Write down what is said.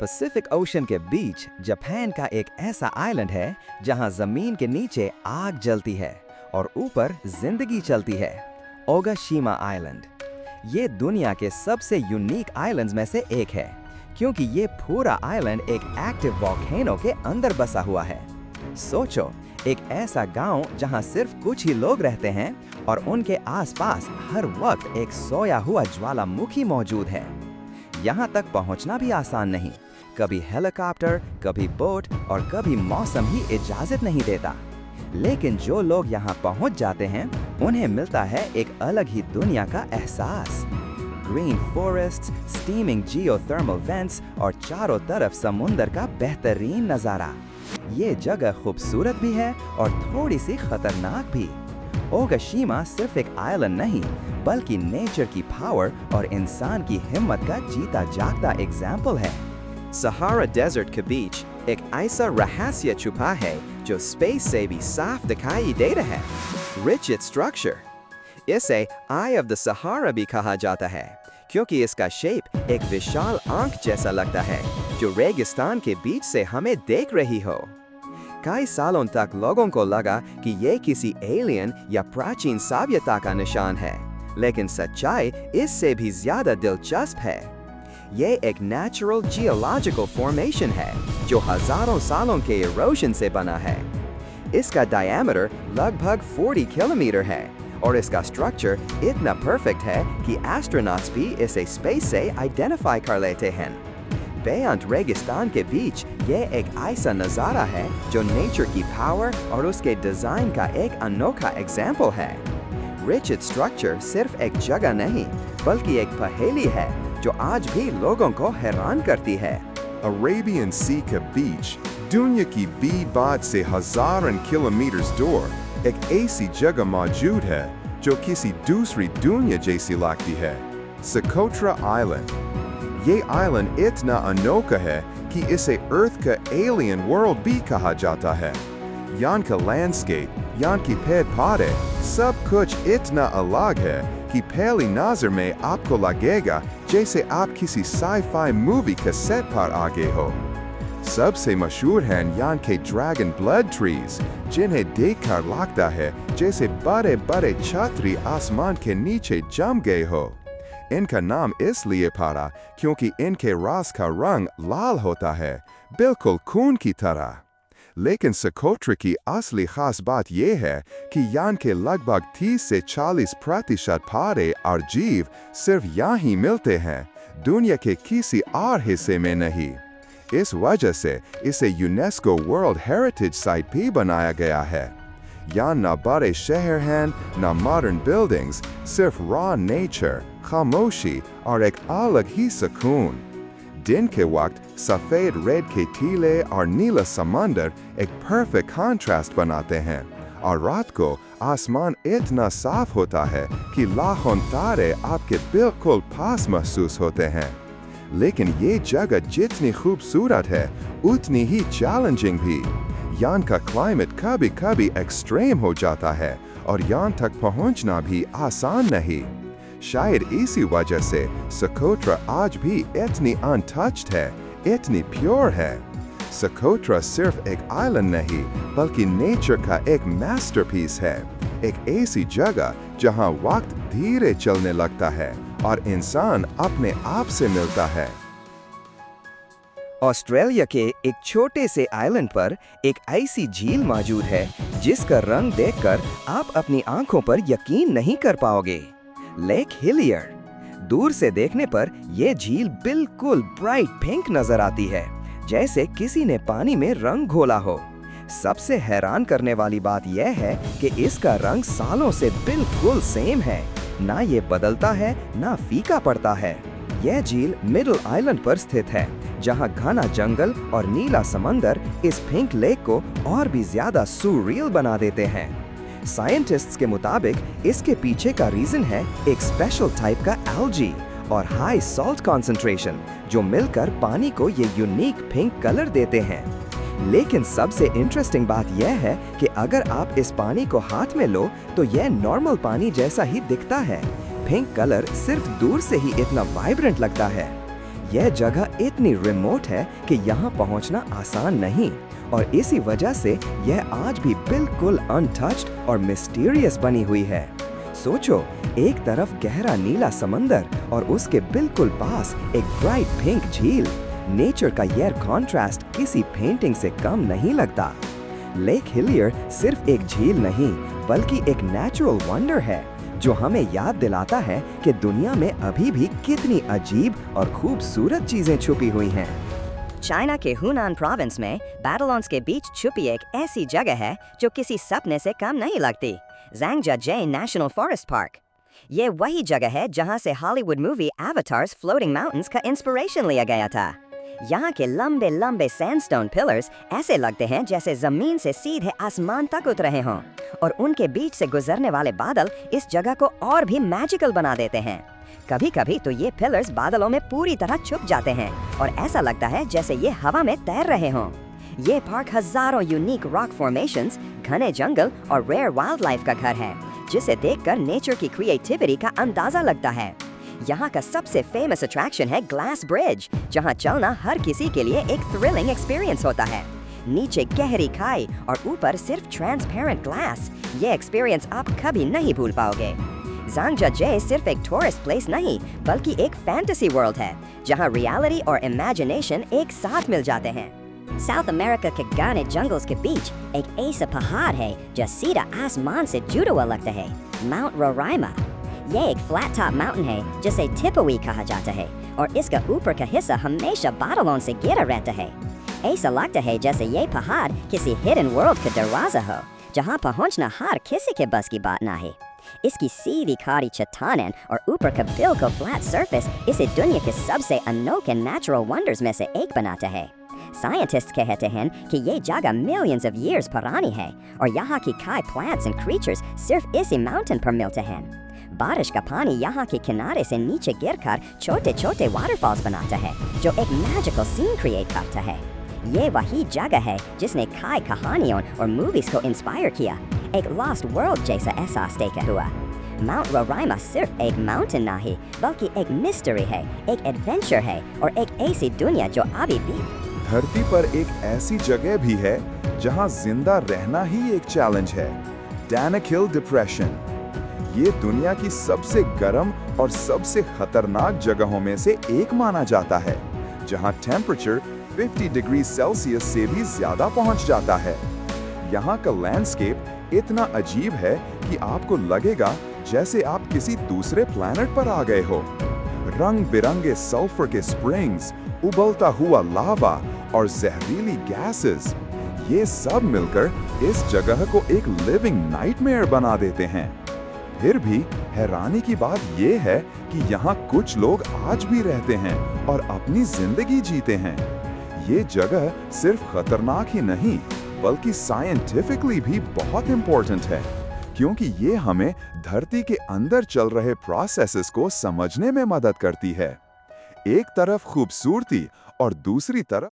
Pacific ocean के बीच Japan का एक ऐसा आइलैंड है जहां जमीन के नीचे आग जलती है और ऊपर जिंदगी चलती है। ओगाशिमा आइलैंड। ये दुनिया के सबसे यूनिक आइलैंड्स में से एक है क्योंकि ये पूरा आइलैंड एक एक्टिव वोल्केनो के अंदर बसा हुआ है। सोचो, एक ऐसा गांव जहां सिर्फ कुछ ही लोग रहते हैं और उनके आसपास हर वक्त एक सोया हुआ ज्वालामुखी मौजूद है। यहाँ तक पहुँचना भी आसान नहीं। कभी हेलीकॉप्टर, कभी बोट और कभी मौसम ही इजाजत नहीं देता। लेकिन जो लोग यहाँ पहुँच जाते हैं उन्हें मिलता है एक अलग ही दुनिया का एहसास। Green forests, steaming geothermal vents और चारों तरफ समुंदर का बेहतरीन नज़ारा। ये जगह खूबसूरत भी है और थोड़ी सी खतरनाक भी। ओगाशिमा सिर्फ एक आइलैंड नहीं बल्कि नेचर की पावर और इंसान की हिम्मत का जीता जागता एग्जाम्पल है। सहारा डेजर्ट के बीच एक ऐसा रहस्य छुपा है जो स्पेस से भी साफ दिखाई दे रहा है। Rigid structure. इसे आई ऑफ द सहारा भी कहा जाता है क्योंकि इसका शेप एक विशाल आंख जैसा लगता है जो रेगिस्तान के बीच से हमें देख रही हो। कई सालों तक लोगों को लगा कि ये किसी एलियन या प्राचीन सभ्यता का निशान है, लेकिन सच्चाई इससे भी ज्यादा दिलचस्प है। ये एक नेचुरल जियोलॉजिकल फॉर्मेशन है जो हजारों सालों के इरोजन से बना है। इसका डायमीटर लगभग 40 किलोमीटर है और इसका स्ट्रक्चर इतना परफेक्ट है कि एस्ट्रोनॉट्स भी इसे स्पेस से आइडेंटिफाई कर लेते हैं। बेअंत रेगिस्तान के बीच ये एक ऐसा नज़ारा है जो नेचर की पावर और उसके डिज़ाइन का एक अनोखा एग्जाम्पल है। रिजिड स्ट्रक्चर सिर्फ एक जगह नहीं बल्कि एक पहेली है जो आज भी लोगों को हैरान करती है। अरेबियन सी का बीच दुनिया की बाद से हजारों किलोमीटर दूर एक ऐसी जगह मौजूद है जो किसी दूसरी दुनिया जैसी लगती है। Socotra island. ये आइलैंड इतना अनोखा है कि इसे अर्थ का एलियन वर्ल्ड भी कहा जाता है। यहाँ का लैंडस्केप, यहाँ की पेड़ पौधे, सब कुछ इतना अलग है कि पहली नजर में आपको लगेगा जैसे आप किसी साई-फाई मूवी के सेट पर आ गए हो। सबसे मशहूर हैं यहाँ के ड्रैगन ब्लड ट्रीज, जिन्हें देखकर लगता है जैसे बड़े बड़े छतरी आसमान के नीचे जम गए हो। इनका नाम इसलिए पड़ा क्योंकि इनके रस का रंग लाल होता है, बिल्कुल खून की तरह। लेकिन सोकोट्रा की असली खास बात यह है कि यहाँ के लगभग 30 से 40% पौधे और जीव सिर्फ यहाँ ही मिलते हैं, दुनिया के किसी और हिस्से में नहीं। इस वजह से इसे यूनेस्को वर्ल्ड हेरिटेज साइट भी बनाया गया है। यहाँ न बड़े शहर हैं, न मॉडर्न बिल्डिंग्स, सिर्फ रॉ नेचर, खामोशी और एक अलग ही सुकून। दिन के वक्त सफ़ेद रेड के टीले और नीला समंदर एक परफेक्ट कंट्रास्ट बनाते हैं और रात को आसमान इतना साफ होता है कि लाखों तारे आपके बिल्कुल पास महसूस होते हैं। लेकिन ये जगह जितनी खूबसूरत है उतनी ही चैलेंजिंग भी। यहाँ का क्लाइमेट कभी कभी एक्सट्रीम हो जाता है और यहाँ तक पहुँचना भी आसान नहीं। शायद इसी वजह से सोकोट्रा आज भी इतनी अनटच्ड है, इतनी प्योर है। सोकोट्रा सिर्फ एक आइलैंड नहीं बल्कि नेचर का एक मास्टरपीस है, एक ऐसी जगह जहां वक्त धीरे चलने लगता है और इंसान अपने आप से मिलता है। ऑस्ट्रेलिया के एक छोटे से आइलैंड पर एक ऐसी झील मौजूद है जिसका रंग देखकर आप अपनी आंखों पर यकीन नहीं कर पाओगे। Lake Hillier. दूर से देखने पर यह झील बिल्कुल ब्राइट पिंक नजर आती है, जैसे किसी ने पानी में रंग घोला हो। सबसे हैरान करने वाली बात यह है कि इसका रंग सालों से बिल्कुल सेम है, ना ये बदलता है ना फीका पड़ता है। यह झील मिडिल आइलैंड पर स्थित है, जहां घना जंगल और नीला समंदर इस पिंक लेक को और भी ज्यादा सुरियल बना देते हैं। साइंटिस्ट्स के मुताबिक इसके पीछे का रीजन है एक स्पेशल टाइप का एल्गी और हाई सॉल्ट कंसंट्रेशन जो मिलकर पानी को ये यूनिक पिंक कलर देते हैं। लेकिन सबसे इंटरेस्टिंग बात यह है कि अगर आप इस पानी को हाथ में लो तो यह नॉर्मल पानी जैसा ही दिखता है। पिंक कलर सिर्फ दूर से ही इतना वाइब्रेंट लगता है। यह जगह इतनी रिमोट है कि यहाँ पहुँचना आसान नहीं, और इसी वजह से यह आज भी बिल्कुल अनटच्ड और मिस्टीरियस बनी हुई है। सोचो, एक तरफ गहरा नीला समंदर और उसके बिल्कुल पास एक ब्राइट पिंक झील। नेचर का यह कॉन्ट्रास्ट किसी पेंटिंग से कम नहीं लगता। लेक हिलियर सिर्फ एक झील नहीं, बल्कि एक नेचुरल वंडर है जो हमें याद दिलाता है कि दुनिया में अभी भी कितनी अजीब और खूबसूरत चीजें छुपी हुई हैं। चाइना के हुनान प्रोविंस में बैटलॉन्स के बीच छुपी एक ऐसी जगह है जो किसी सपने से कम नहीं लगती, ज़ांगजियाजिए नेशनल फॉरेस्ट पार्क। ये वही जगह है जहां से हॉलीवुड मूवी एवाटार्स फ्लोटिंग माउंटेन्स का इंस्पिरेशन लिया गया था। यहाँ के लंबे लंबे सैंडस्टोन पिलर्स ऐसे लगते हैं जैसे जमीन से सीधे आसमान तक उतर रहे हों, और उनके बीच से गुजरने वाले बादल इस जगह को और भी मैजिकल बना देते हैं। कभी कभी तो ये पिलर्स बादलों में पूरी तरह छुप जाते हैं और ऐसा लगता है जैसे ये हवा में तैर रहे हों। ये पार्क हजारों यूनिक रॉक फॉर्मेशंस, घने जंगल और रेयर वाइल्ड लाइफ का घर है, जिसे देखकर नेचर की क्रिएटिविटी का अंदाजा लगता है। यहाँ का सबसे फेमस अट्रैक्शन है ग्लास ब्रिज, जहाँ चलना हर किसी के लिए एक थ्रिलिंग एक्सपीरियंस होता है। नीचे गहरी खाई और ऊपर सिर्फ ट्रांसपेरेंट ग्लास। ये एक्सपीरियंस आप कभी नहीं भूल पाओगे। ज़ांगजियाजिए सिर्फ एक टूरिस्ट प्लेस नहीं, बल्कि एक फैंटेसी वर्ल्ड है, जहाँ रियलिटी और इमेजिनेशन एक साथ मिल जाते हैं। साउथ अमेरिका के घने जंगल्स के बीच एक ऐसा पहाड़ है जो सीधा आसमान से जुड़ा हुआ लगता है, माउंट रोराइमा। ये एक फ्लैट टॉप माउंटेन है जिसे टिपोई कहा जाता है, और इसका ऊपर का हिस्सा हमेशा बादलों से घिरा रहता है। ऐसा लगता है जैसे ये पहाड़ किसी हिडन वर्ल्ड का दरवाजा हो, जहाँ पहुँचना हर किसी के बस की बात ना है। इसकी सीधी खाड़ी चट्टानें और ऊपर का बिल्कुल फ्लैट सरफेस इसे दुनिया के सबसे अनोखे नेचुरल वंडर्स में से एक बनाता है। साइंटिस्ट कहते हैं कि ये जगह मिलियंस ऑफ ईयर्स पुरानी है, और यहाँ की कई प्लांट्स एंड क्रीचर्स सिर्फ इसी माउंटेन पर मिलते हैं। बारिश का पानी यहाँ के किनारे से नीचे गिरकर छोटे छोटे वाटरफॉल्स बनाता है, जो एक मैजिकल सीन क्रिएट करता है। ये वही जगह है जिसने कई कहानियों और मूवीज को इंस्पायर किया, एक लॉस्ट वर्ल्ड जैसा एहसास देकर हुआ। माउंट रोराइमा सिर्फ एक माउंटेन नहीं, बल्कि एक मिस्ट्री है, एक एडवेंचर है, और एक ऐसी दुनिया जो अभी भी धरती पर एक ऐसी जगह भी है जहां जिंदा रहना ही एक चैलेंज है, डैनक हिल डिप्रेशन। ये दुनिया की सबसे गर्म और सबसे खतरनाक जगहों में से एक माना जाता है, जहां टेम्परेचर 50 डिग्री सेल्सियस से भी ज्यादा पहुंच जाता है। यहाँ का लैंडस्केप इतना अजीब है कि आपको लगेगा जैसे आप किसी दूसरे प्लैनेट पर आ गए हो। रंग बिरंगे सल्फर के स्प्रिंग्स, उबलता हुआ लावा और जहरीली गैसेस, ये सब मिलकर इस जगह को एक लिविंग नाइटमेयर बना देते हैं। फिर भी हैरानी की बात यह है कि यहाँ कुछ लोग आज भी रहते हैं और अपनी जिंदगी जीते हैं। ये जगह सिर्फ खतरनाक ही नहीं, बल्कि साइंटिफिकली भी बहुत इंपॉर्टेंट है, क्योंकि ये हमें धरती के अंदर चल रहे प्रोसेसेस को समझने में मदद करती है। एक तरफ खूबसूरती और दूसरी तरफ